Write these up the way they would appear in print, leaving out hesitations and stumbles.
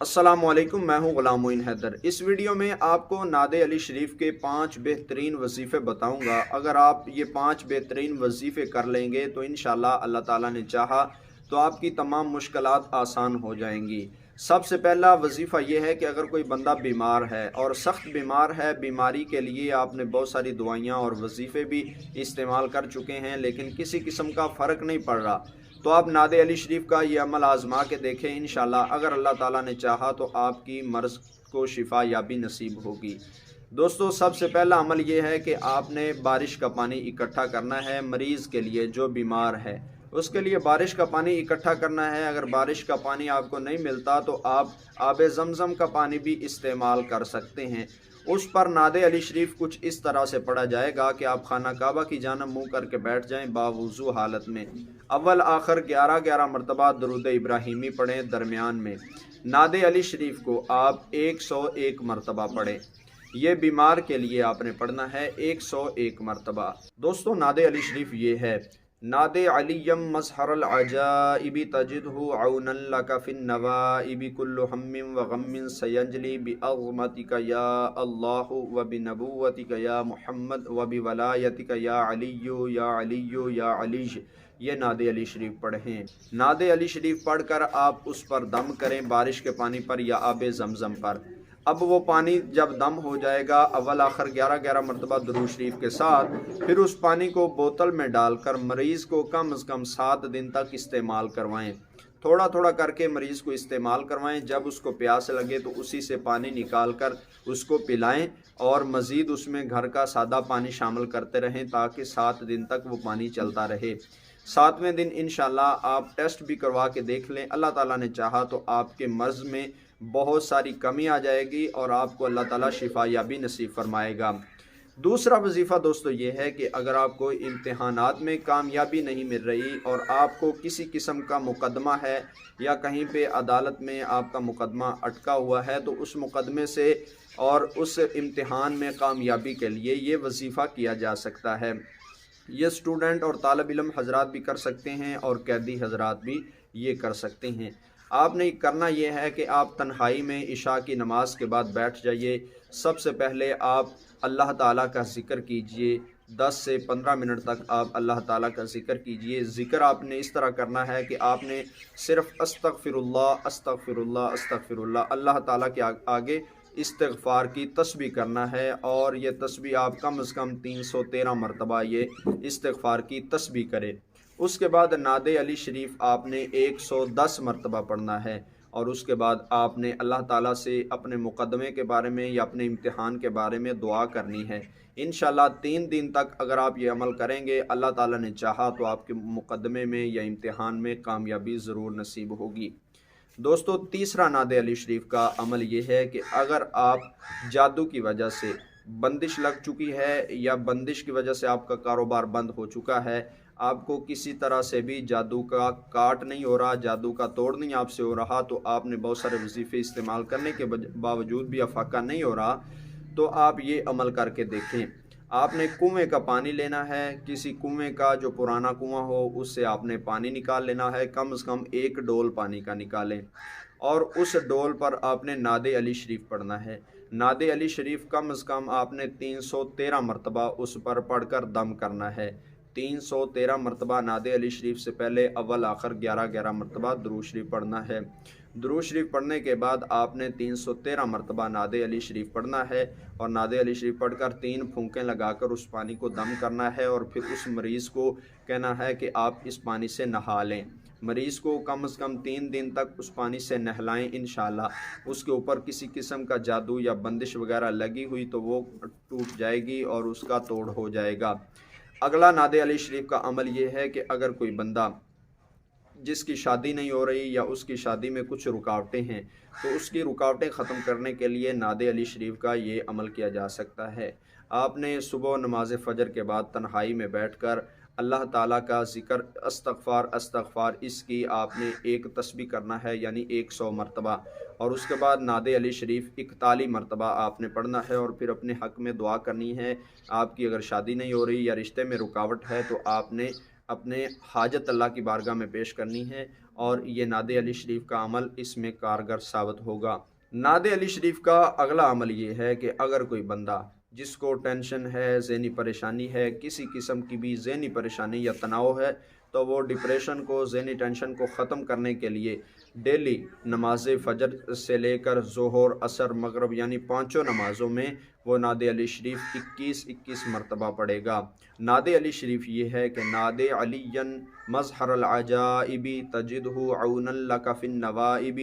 अस्सलामुअलैकुम, मैं हूं गुलाम मोइन हैदर। इस वीडियो में आपको नादे अली शरीफ के 5 बेहतरीन वजीफ़े बताऊंगा। अगर आप ये 5 बेहतरीन वजीफ़े कर लेंगे तो इंशाल्लाह अल्लाह ताला ने चाहा तो आपकी तमाम मुश्किलात आसान हो जाएंगी। सबसे पहला वजीफ़ा ये है कि अगर कोई बंदा बीमार है और सख्त बीमार है, बीमारी के लिए आपने बहुत सारी दवाइयाँ और वजीफ़े भी इस्तेमाल कर चुके हैं लेकिन किसी किस्म का फ़र्क नहीं पड़ रहा, तो आप नादे अली शरीफ का ये अमल आज़मा के देखें। इंशाल्लाह अगर अल्लाह ताला ने चाहा तो आपकी मर्ज़ को शिफा याबी नसीब होगी। दोस्तों, सबसे पहला अमल ये है कि आपने बारिश का पानी इकट्ठा करना है। मरीज़ के लिए जो बीमार है उसके लिए बारिश का पानी इकट्ठा करना है। अगर बारिश का पानी आपको नहीं मिलता तो आप आबे ज़मज़म का पानी भी इस्तेमाल कर सकते हैं। उस पर नादे अली शरीफ कुछ इस तरह से पढ़ा जाएगा कि आप खाना काबा की जानब मुँह करके बैठ जाएं बावुज़ू हालत में। अव्वल आखिर 11-11 मरतबा दरूद इब्राहिमी पढ़ें। दरमियान में नादे अली शरीफ को आप 101 मरतबा पढ़ें। ये बीमार के लिए आपने पढ़ना है 101 मरतबा। दोस्तों, नादे अली शरीफ ये है: नादे अलियम मजहरल अजाइबी तजिदहु औनन लका फिन नवाइबी कुल्लु हम्मिन व गम्मिन सयंजली बिअज़मतिका या अल्लाह व बिनबुव्वतिका या मुहम्मद व बिवलायतिका या अलिय्यु या अलिय्यु या अली। ये नादे अली शरीफ पढ़ें। नादे अली शरीफ पढ़कर आप उस पर दम करें, बारिश के पानी पर या आबे ज़मज़म पर। अब वो पानी जब दम हो जाएगा, अव्वल आखिर 11-11 मरतबा दुरूद शरीफ के साथ, फिर उस पानी को बोतल में डालकर मरीज़ को कम अज़ कम 7 दिन तक इस्तेमाल करवाएं। थोड़ा थोड़ा करके मरीज़ को इस्तेमाल करवाएं। जब उसको प्यास लगे तो उसी से पानी निकाल कर उसको पिलाएं और मज़ीद उसमें घर का सादा पानी शामिल करते रहें ताकि 7 दिन तक वो पानी चलता रहे। 7वें दिन इंशाल्लाह आप टेस्ट भी करवा के देख लें। अल्लाह ताला ने चाहा तो आपके मर्ज़ में बहुत सारी कमी आ जाएगी और आपको अल्लाह ताला शिफा याबी नसीब फरमाएगा। दूसरा वजीफ़ा दोस्तों ये है कि अगर आपको इम्तिहानात में कामयाबी नहीं मिल रही और आपको किसी किस्म का मुकदमा है या कहीं पे अदालत में आपका मुकदमा अटका हुआ है, तो उस मुकदमे से और उस इम्तिहान में कामयाबी के लिए ये वजीफ़ा किया जा सकता है। ये स्टूडेंट और तालिब इल्म हजरात भी कर सकते हैं और कैदी हजरात भी ये कर सकते हैं। आपने करना ये है कि आप तन्हाई में इशा की नमाज के बाद बैठ जाइए। सबसे पहले आप अल्लाह ताला का ज़िक्र कीजिए। 10 से 15 मिनट तक आप अल्लाह ताला का ज़िक्र कीजिए। ज़िक्र आपने इस तरह करना है कि आपने सिर्फ़ अस्तग़फ़िरुल्लाह अस्तग़फ़िरुल्लाह अस्तग़फ़िरुल्लाह अल्लाह ताला के आगे इस्तिग़फ़ार की तस्बीह करना है और ये तस्बीह आप कम अज़ कम 313 मरतबा ये इस्तिग़फ़ार की तस्बीह करें। उसके बाद नादे अली शरीफ आपने 110 मरतबा पढ़ना है और उसके बाद आपने अल्लाह ताला से अपने मुकदमे के बारे में या अपने इम्तिहान के बारे में दुआ करनी है। इंशाल्लाह 3 दिन तक अगर आप ये अमल करेंगे, अल्लाह ताला ने चाहा तो आपके मुकदमे में या इम्तिहान में कामयाबी ज़रूर नसीब होगी। दोस्तों, तीसरा नादे अली शरीफ का अमल ये है कि अगर आप जादू की वजह से बंदिश लग चुकी है या बंदिश की वजह से आपका कारोबार बंद हो चुका है, आपको किसी तरह से भी जादू का काट नहीं हो रहा, जादू का तोड़ नहीं आपसे हो रहा, तो आपने बहुत सारे वजीफ़े इस्तेमाल करने के बावजूद भी अफाका नहीं हो रहा, तो आप ये अमल करके देखें। आपने कुएं का पानी लेना है। किसी कुएं का जो पुराना कुआं हो उससे आपने पानी निकाल लेना है। कम से कम 1 डोल पानी का निकालें और उस डोल पर आपने नादे अली शरीफ पढ़ना है। नादे अली शरीफ कम से कम आपने 313 मरतबा उस पर पढ़कर दम करना है। 313 मरतबा नादे अली शरीफ से पहले अव्वल आखिर 11-11 मरतबा दुरूद शरीफ पढ़ना है। दुरूद शरीफ पढ़ने के बाद आपने 313 मरतबा नादे अली शरीफ पढ़ना है और नादे अली शरीफ पढ़कर 3 फूंकें लगाकर उस पानी को दम करना है और फिर उस मरीज़ को कहना है कि आप इस पानी से नहा लें। मरीज़ को कम से कम 3 दिन तक उस पानी से नहलाएं। इंशाल्लाह उसके ऊपर किसी किस्म का जादू या बंदिश वगैरह लगी हुई तो वो टूट जाएगी और उसका तोड़ हो जाएगा। अगला नादे अली शरीफ का अमल ये है कि अगर कोई बंदा जिसकी शादी नहीं हो रही या उसकी शादी में कुछ रुकावटें हैं, तो उसकी रुकावटें ख़त्म करने के लिए नादे अली शरीफ का ये अमल किया जा सकता है। आपने सुबह नमाज फ़जर के बाद तन्हाई में बैठकर अल्लाह ताला का ज़िक्र अस्तग़फ़ार अस्तग़फ़ार इसकी आपने एक तस्बीह करना है, यानी 100 मरतबा, और उसके बाद नादे अली शरीफ 41 मरतबा आपने पढ़ना है और फिर अपने हक़ में दुआ करनी है। आपकी अगर शादी नहीं हो रही या रिश्ते में रुकावट है तो आपने अपने हाजत अल्लाह की बारगाह में पेश करनी है اور یہ نعت علی شریف کا عمل اس میں کارگر ثابت ہوگا۔ نعت علی شریف کا اگلا عمل یہ ہے کہ اگر کوئی بندہ جس کو ٹینشن ہے، ذہنی پریشانی ہے، کسی قسم کی بھی ذہنی پریشانی یا تناؤ ہے، تو وہ ڈپریشن کو، ذہنی ٹینشن کو ختم کرنے کے لیے ڈیلی نماز فجر سے لے کر ظہر، عصر، مغرب یعنی پانچوں نمازوں میں وہ نعت علی شریف 21 مرتبہ پڑھے گا۔ نعت علی شریف یہ ہے کہ نعت علی مظہر العجائب تجدہ عونا لک فی النوائب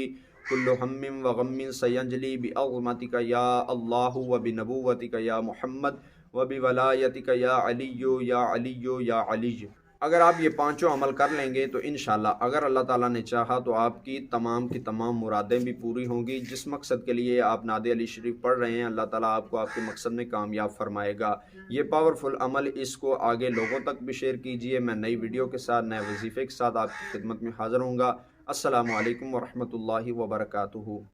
کل ہم و غم سینجلی بعظمتک یا اللہ و بنبوتک یا محمد و بولایتک یا علی یا علی یا علی۔ اگر آپ یہ پانچوں عمل کر لیں گے تو انشاءاللہ اگر اللہ تعالیٰ نے چاہا تو آپ کی تمام مرادیں بھی پوری ہوں گی۔ جس مقصد کے لیے آپ نعت علی شریف پڑھ رہے ہیں، اللہ تعالیٰ آپ کو آپ کے مقصد میں کامیاب فرمائے گا۔ یہ پاورفل عمل اس کو آگے لوگوں تک بھی شیئر کیجئے۔ میں نئی ویڈیو کے ساتھ، نئے وظیفے کے ساتھ آپ کی خدمت میں حاضر ہوں گا۔ السلام علیکم ورحمۃ اللہ وبرکاتہ۔